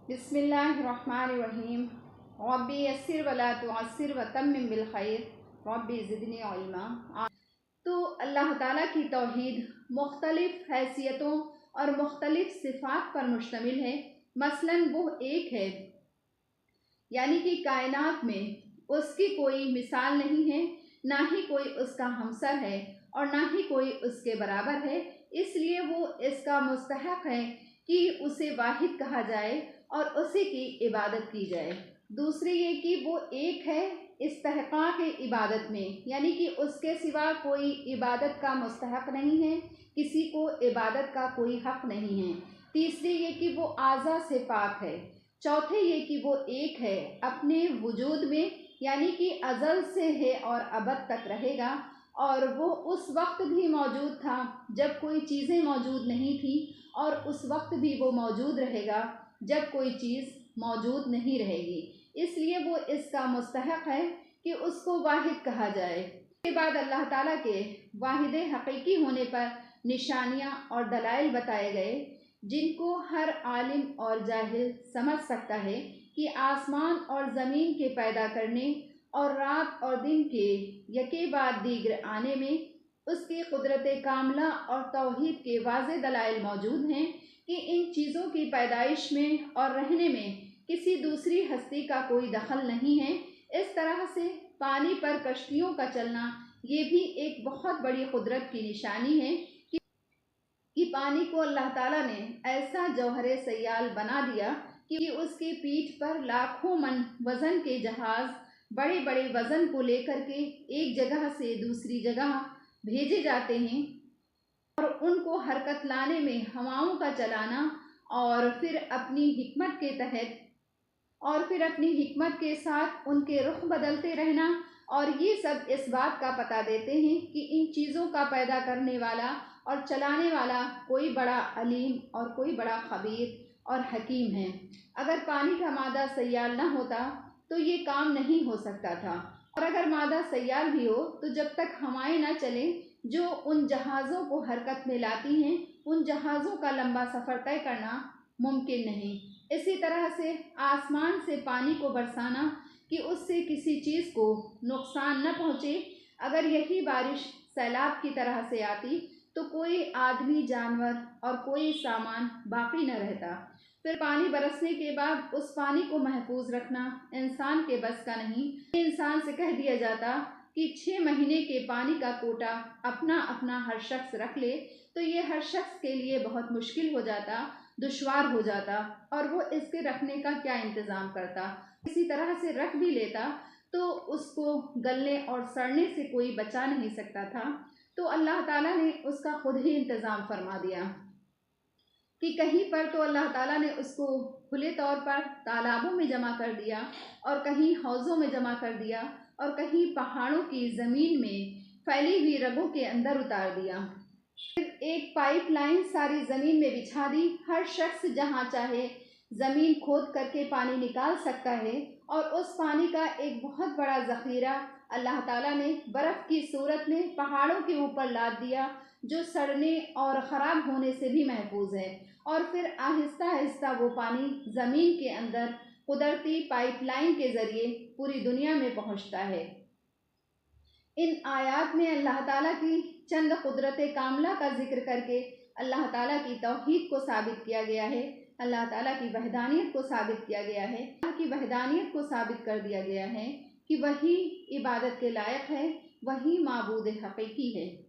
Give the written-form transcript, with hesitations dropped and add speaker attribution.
Speaker 1: बिस्मिल्लाहिर्रहमानिर्रहीम। रब्बी यस्सिर वला तुअस्सिर वतम्मिम बिलखैर रब्बी ज़िदनी इल्मा। तो अल्लाह ताला की तौहीद मुख्तलिफ़ हैसियतों और मुख्तलिफ़ सिफ़ात पर मुश्तमिल है। मसलन वो एक है, यानी कि कायनात में उसकी कोई मिसाल नहीं है, ना ही कोई उसका हमसर है और ना ही कोई उसके बराबर है। इसलिए वो इसका मुस्तहक़ है कि उसे वाहिद कहा जाए और उसी की इबादत की जाए। दूसरी ये कि वो एक है इस्तिहक़ाक़ इबादत में, यानी कि उसके सिवा कोई इबादत का मुस्तहक़ नहीं है, किसी को इबादत का कोई हक़ नहीं है। तीसरी ये कि वो आज़ा से पाक है। चौथे ये कि वो एक है अपने वजूद में, यानी कि अज़ल से है और अबद तक रहेगा, और वो उस वक्त भी मौजूद था जब कोई चीज़ें मौजूद नहीं थी, और उस वक्त भी वो मौजूद रहेगा जब कोई चीज़ मौजूद नहीं रहेगी। इसलिए वो इसका मुस्तहक़ है कि उसको वाहिद कहा जाए। इसके बाद अल्लाह ताला के वाहिद हक़ीक़ी होने पर निशानियाँ और दलाइल बताए गए, जिनको हर आलिम और जाहिल समझ सकता है कि आसमान और ज़मीन के पैदा करने और रात और दिन के यके बाद दीगर आने में उसकी कुदरत कामला और तौहीद के वाज़े दलाइल मौजूद हैं कि इन चीज़ों की पैदाइश में और रहने में किसी दूसरी हस्ती का कोई दखल नहीं है। इस तरह से पानी पर कश्तियों का चलना ये भी एक बहुत बड़ी कुदरत की निशानी है कि पानी को अल्लाह ताला ने ऐसा जौहर सयाल बना दिया कि उसकी पीठ पर लाखों मन वज़न के जहाज़ बड़े बड़े वज़न को लेकर के एक जगह से दूसरी जगह भेजे जाते हैं, और उनको हरकत लाने में हवाओं का चलाना और फिर अपनी हिकमत के साथ उनके रुख बदलते रहना, और ये सब इस बात का पता देते हैं कि इन चीज़ों का पैदा करने वाला और चलाने वाला कोई बड़ा अलीम और कोई बड़ा खबीर और हकीम है। अगर पानी का मादा सयाल न होता तो ये काम नहीं हो सकता था, और अगर मादा सयाल भी हो तो जब तक हवाएं न चलें जो उन जहाज़ों को हरकत में लाती हैं, उन जहाज़ों का लंबा सफ़र तय करना मुमकिन नहीं। इसी तरह से आसमान से पानी को बरसाना कि उससे किसी चीज़ को नुकसान न पहुँचे। अगर यही बारिश सैलाब की तरह से आती तो कोई आदमी, जानवर और कोई सामान बाकी न रहता। फिर पानी बरसने के बाद उस पानी को महफूज रखना इंसान के बस का नहीं। इंसान से कह दिया जाता कि 6 महीने के पानी का कोटा अपना अपना हर शख्स रख ले, तो ये हर शख्स के लिए बहुत मुश्किल हो जाता, दुश्वार हो जाता, और वो इसके रखने का क्या इंतज़ाम करता। इसी तरह से रख भी लेता तो उसको गलने और सड़ने से कोई बचा नहीं सकता था। तो अल्लाह ताला ने उसका खुद ही इंतज़ाम फरमा दिया कि कहीं पर तो अल्लाह ताला ने उसको खुले तौर पर तालाबों में जमा कर दिया, और कहीं हौज़ों में जमा कर दिया, और कहीं पहाड़ों की ज़मीन में फैली हुई रगों के अंदर उतार दिया। फिर एक पाइपलाइन सारी ज़मीन में बिछा दी। हर शख्स जहाँ चाहे ज़मीन खोद करके पानी निकाल सकता है, और उस पानी का एक बहुत बड़ा ज़ख़ीरा अल्लाह ताला ने बर्फ़ की सूरत में पहाड़ों के ऊपर लाद दिया, जो सड़ने और ख़राब होने से भी महफूज है। और फिर आहिस्ता आहिस्ता वो पानी ज़मीन के अंदर कुदरती पाइपलाइन के ज़रिए पूरी दुनिया में पहुँचता है। इन आयात में अल्लाह ताला की चंद कुदरत कामला का जिक्र करके अल्लाह ताला की तौहीद को साबित किया गया है, अल्लाह ताला की वहदानियत को साबित किया गया है, अल्लाह की वहदानियत को साबित कर दिया गया है कि वही इबादत के लायक है, वही माबूद हक़ीक़ी है।